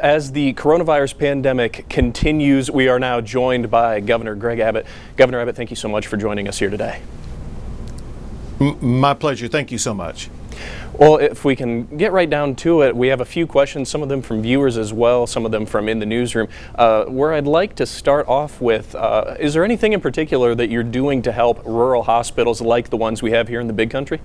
As the coronavirus pandemic continues, we are now joined by Governor Greg Abbott. Governor Abbott, thank you so much for joining us here today. My pleasure. Thank you so much. Well, if we can get right down to it, we have a few questions, some of them from viewers as well, some of them from in the newsroom. Where I'd like to start off with, is there anything in particular that you're doing to help rural hospitals like the ones we have here in the Big Country?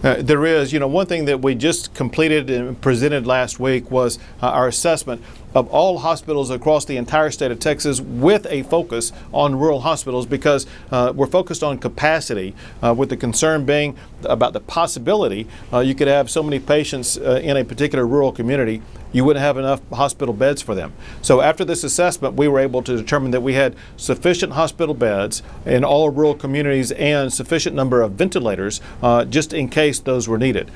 There is. One thing that we just completed and presented last week was our assessment of all hospitals across the entire state of Texas with a focus on rural hospitals because we're focused on capacity with the concern being about the possibility you could have so many patients in a particular rural community you wouldn't have enough hospital beds for them. So after this assessment, we were able to determine that we had sufficient hospital beds in all rural communities and sufficient number of ventilators just in case those were needed.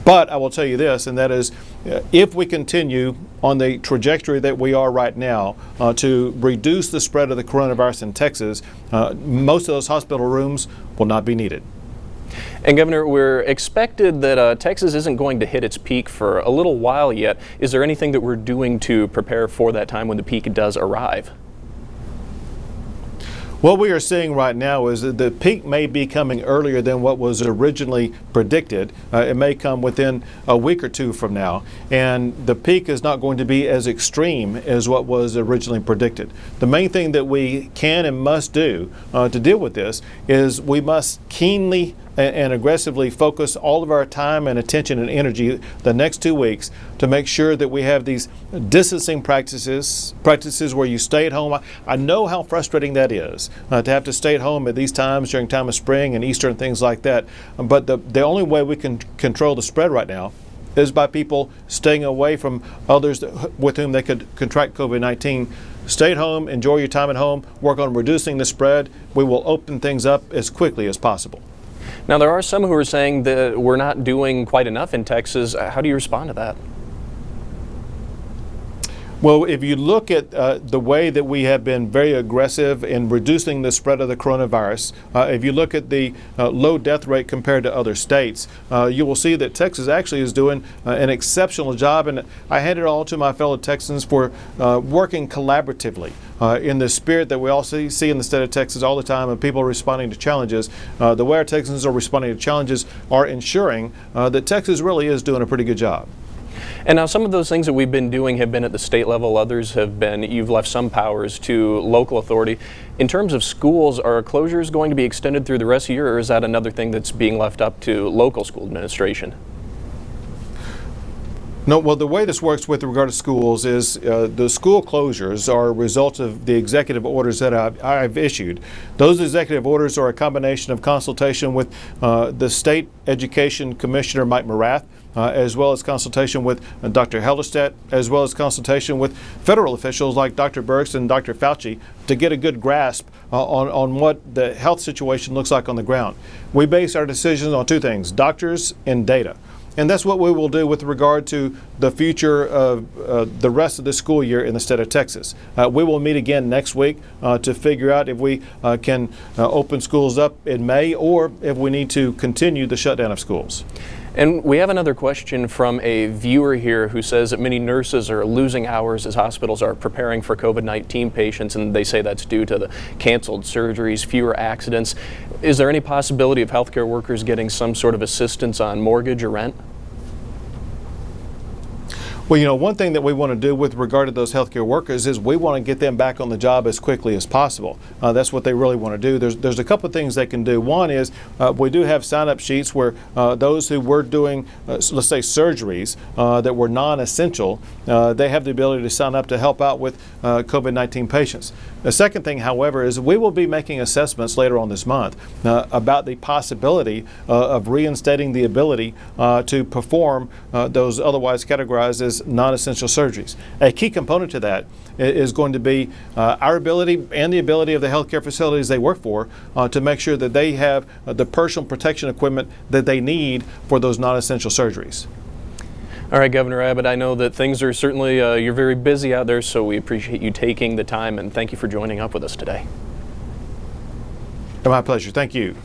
But I will tell you this, and that is if we continue on the trajectory that we are right now to reduce the spread of the coronavirus in Texas, most of those hospital rooms will not be needed. And Governor, we're expected that Texas isn't going to hit its peak for a little while yet. Is there anything that we're doing to prepare for that time when the peak does arrive? What we are seeing right now is that the peak may be coming earlier than what was originally predicted. It may come within a week or two from now, and the peak is not going to be as extreme as what was originally predicted. The main thing that we can and must do to deal with this is we must keenly and aggressively focus all of our time and attention and energy the next 2 weeks to make sure that we have these distancing practices where you stay at home. I know how frustrating that is to have to stay at home at these times during time of spring and Easter and things like that. But the only way we can control the spread right now is by people staying away from others with whom they could contract COVID-19. Stay at home, enjoy your time at home, work on reducing the spread. We will open things up as quickly as possible. Now, there are some who are saying that we're not doing quite enough in Texas. How do you respond to that? Well, if you look at the way that we have been very aggressive in reducing the spread of the coronavirus, if you look at the low death rate compared to other states, you will see that Texas actually is doing an exceptional job. And I hand it all to my fellow Texans for working collaboratively in the spirit that we all see in the state of Texas all the time, and people responding to challenges. The way our Texans are responding to challenges are ensuring that Texas really is doing a pretty good job. And now some of those things that we've been doing have been at the state level, others have been, you've left some powers to local authority. In terms of schools, are closures going to be extended through the rest of the year, or is that another thing that's being left up to local school administration? No, well, the way this works with regard to schools is the school closures are a result of the executive orders that I've issued. Those executive orders are a combination of consultation with the State Education Commissioner, Mike Morath, as well as consultation with Dr. Hellerstedt, as well as consultation with federal officials like Dr. Birx and Dr. Fauci to get a good grasp on what the health situation looks like on the ground. We base our decisions on two things: doctors and data. And that's what we will do with regard to the future of the rest of the school year in the state of Texas. We will meet again next week to figure out if we can open schools up in May or if we need to continue the shutdown of schools. And we have another question from a viewer here who says that many nurses are losing hours as hospitals are preparing for COVID-19 patients, and they say that's due to the canceled surgeries, fewer accidents. Is there any possibility of healthcare workers getting some sort of assistance on mortgage or rent? Well, one thing that we want to do with regard to those healthcare workers is we want to get them back on the job as quickly as possible. That's what they really want to do. There's a couple of things they can do. One is we do have sign-up sheets where those who were doing, let's say, surgeries that were non-essential, they have the ability to sign up to help out with COVID-19 patients. The second thing, however, is we will be making assessments later on this month about the possibility of reinstating the ability to perform those otherwise categorized as non-essential surgeries. A key component to that is going to be our ability and the ability of the healthcare facilities they work for to make sure that they have the personal protection equipment that they need for those non-essential surgeries. All right, Governor Abbott, I know that things are certainly, you're very busy out there, so we appreciate you taking the time, and thank you for joining up with us today. My pleasure. Thank you.